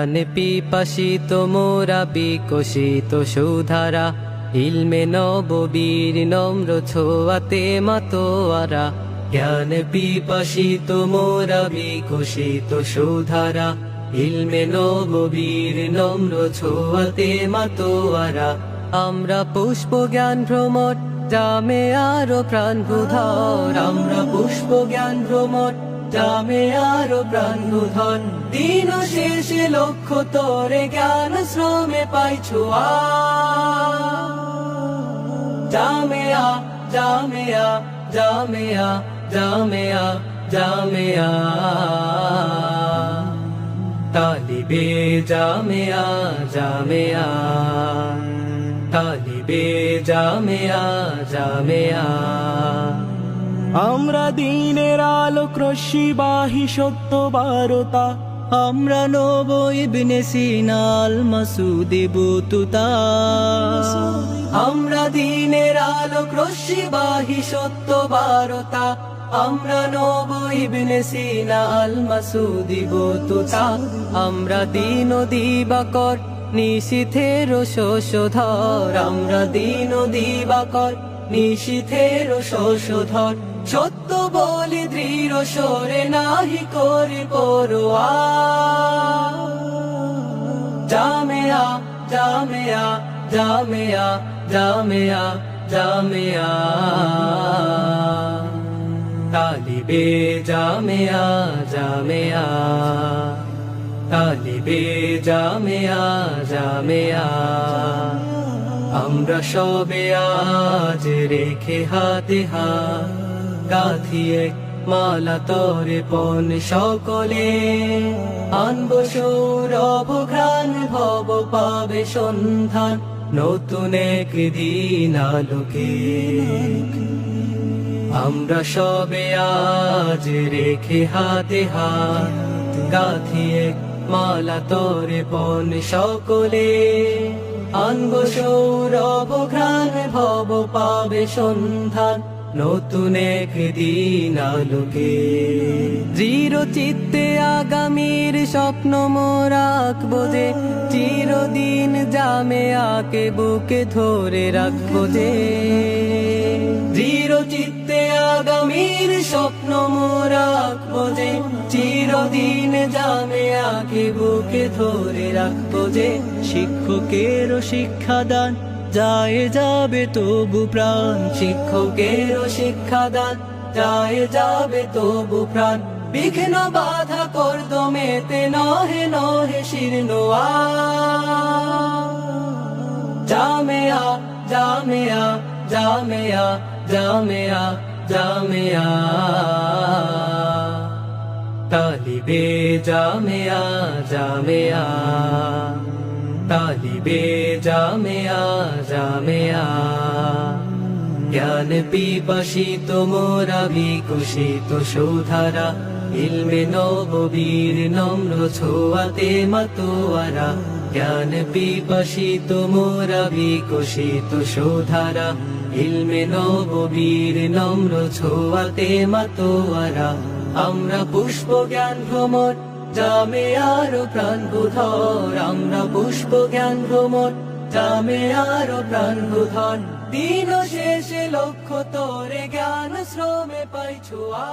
জ্ঞান পিপাসিত মোরা বিকশিত সুধারা, ইলমে নববীর নম্র ছোঁয়াতে মাতোয়ারা। জ্ঞান পিপাসিত মোরা বিকশিত সুধারা, ইলমে নববীর নম্র ছোঁয়াতে মাতোয়ারা। আমরা পুষ্প জ্ঞান ভ্রমর জামে আরো প্রাণ বুধর, আমরা পুষ্প জ্ঞান ভ্রমর জামে আরো প্রাণ বুধন। দিন শেষে লক্ষ্য তোরে জ্ঞান শ্রমে পাইছোয়া। জামেয়া জামেয়া জামেয়া জামেয়া জামেয়া, তালিবে জামেয়া জামেয়া, তালিবে জামেয়া জামেয়া। আমরা দিনের আলোক রশ্মিবাহী সত্য বারতা, আমরা নব ইবনে সিনা আল মাসুদি বুতুতা। আমরা দিনের আলোক রশ্মিবাহী সত্য বারতা, আমরা নব ইবনে সিনা আল মাসুদি বুতুতা। আমরা দিন ও দিবাকর নিশীথের শোষধর, আমরা দিন ও দিবাকর নিশীথের শোষধর। সত্য বলি দৃঢ় সরে নাহি করি পরোয়া। জামেয়া জামেয়া জামেয়া জামেয়া জামেয়া, তালিবে জামেয়া জামেয়া, তালিবে জামেয়া জামেয়া। আমরা সবে আজ রেখে হাতে হাত, গাঁথিয়ে মালা তরে পণ সকলে। আনব সৌরভ ঘ্রাণ ভব পাবে সন্ধান, নতুন এক দিন আলোকে। আমরা সবে আজ রেখে হাতে হাত, গাঁথিয়ে মালা তরে পণ সকলে। আনব সৌরভ ঘ্রাণ ভব পাবে সন্ধান, নতুন এক দিন আলোকে। দৃঢ় চিত্তে আগামীর স্বপ্ন মোরা আঁকবো যে, চিরদিন জামেয়াকে বুকে ধরে রাখবো যে। দৃঢ় চিত্তে আগামীর স্বপ্ন মোরা আঁকবো যে, চিরদিন জামেয়াকে বুকে ধরে রাখবো যে। শিক্ষকের শিক্ষাদান যায় যাবে তবু প্রাণ, শিক্ষকের শিক্ষাদান যায় যাবে তবু প্রাণ। বিঘ্ন বাধা কর্দমেতে নহে নহে শীর্ণা। জামেয়া জামেয়া জামেয়া জামেয়া জামেয়া, তালিবে জামেয়া জামেয়া, তালিবে জামেয়া জামেয়া। জ্ঞান পিপাসিত মোরা বিকশিত সুধারা, ইলমে নববীর নম্র ছোঁয়াতে মাতোয়ারা। জ্ঞান পিপাসিত মোরা বিকশিত সুধারা, ইলমে নববীর নম্র ছোঁয়াতে মাতোয়ারা। আমরা পুষ্প জ্ঞান ভ্রমর জামে আরো প্রাণ বুধর, আমরা পুষ্প জ্ঞান ভ্রমর জামে আরো প্রাণ বুধর। দিন শেষে লক্ষ্য তোরে জ্ঞান শ্রমে পাইছোয়া।